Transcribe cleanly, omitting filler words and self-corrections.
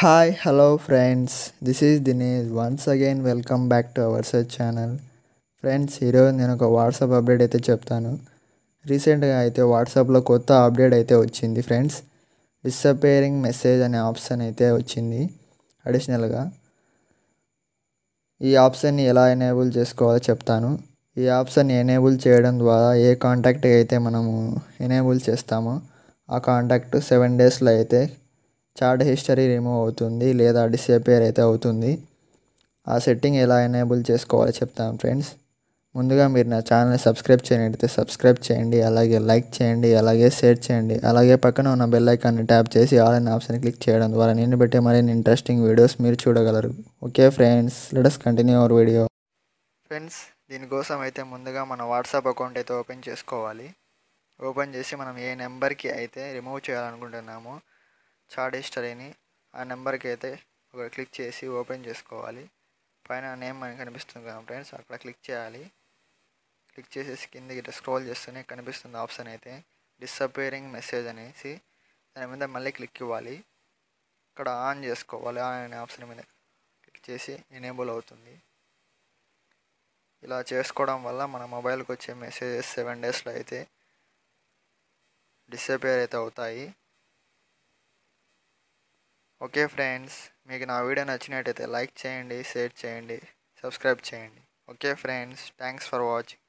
Hi, hello friends. This is Dinesh. Once again, welcome back to our search channel. Friends, ఈరోజు నేను ఒక WhatsApp update అయితే చెప్తాను. రీసెంట్గా అయితే వాట్సాప్లో కొత్త అప్డేట్ అయితే వచ్చింది ఫ్రెండ్స్. డిసప్పేరింగ్ మెసేజ్ అనే ఆప్షన్ అయితే వచ్చింది అడిషనల్గా. ఈ ఆప్షన్ని ఎలా ఎనేబుల్ చేసుకోవాలో చెప్తాను. ఈ ఆప్షన్ ఎనేబుల్ చేయడం ద్వారా ఏ కాంటాక్ట్ అయితే మనము ఎనేబుల్ చేస్తామో ఆ కాంటాక్ట్ 7 డేస్లో అయితే చాట్ హిస్టరీ రిమూవ్ అవుతుంది లేదా డిసప్పేర్ అయితే అవుతుంది. ఆ సెట్టింగ్ ఎలా ఎనేబుల్ చేసుకోవాలో చెప్తాను ఫ్రెండ్స్. ముందుగా మీరు నా ఛానల్ని సబ్స్క్రైబ్ చేయనట్లయితే సబ్స్క్రైబ్ చేయండి, అలాగే లైక్ చేయండి, అలాగే షేర్ చేయండి, అలాగే పక్కన ఉన్న బెల్ ఐకాన్ని ట్యాప్ చేసి ఆల్ అనే ఆప్షన్ క్లిక్ చేయడం ద్వారా నేను పెట్టే మరిన్ని ఇంట్రెస్టింగ్ వీడియోస్ మీరు చూడగలరు. Okay friends, let us continue our video. Friends, దీనికోసం అయితే ముందుగా మన వాట్సాప్ అకౌంట్ అయితే ఓపెన్ చేసుకోవాలి. ఓపెన్ చేసి మనం ఏ నెంబర్కి అయితే రిమూవ్ చేయాలనుకుంటున్నామో చాట్ హిస్టరీని ఆ నెంబర్కి అయితే ఒక క్లిక్ చేసి ఓపెన్ చేసుకోవాలి. పైన నేమ్ మనకి కనిపిస్తుంది కదా ఫ్రెండ్స్, అక్కడ క్లిక్ చేయాలి. క్లిక్ చేసేసి కిందకి ఇట్లా స్క్రోల్ చేస్తూనే కనిపిస్తుంది ఆప్షన్ అయితే డిసప్పేరింగ్ మెసేజ్ అనేసి. దాని మీద మళ్ళీ క్లిక్ ఇవ్వాలి. ఇక్కడ ఆన్ చేసుకోవాలి. ఆన్ అనే ఆప్షన్ మీద క్లిక్ చేసి ఎనేబుల్ అవుతుంది. ఇలా చేసుకోవడం వల్ల మన మొబైల్కి వచ్చే మెసేజెస్ 7 డేస్లో అయితే డిసప్పేర్ అయితే అవుతాయి. ఓకే ఫ్రెండ్స్, మీకు నా వీడియో నచ్చినట్టయితే లైక్ చేయండి, షేర్ చేయండి, సబ్స్క్రైబ్ చేయండి. Okay friends, thanks for watching.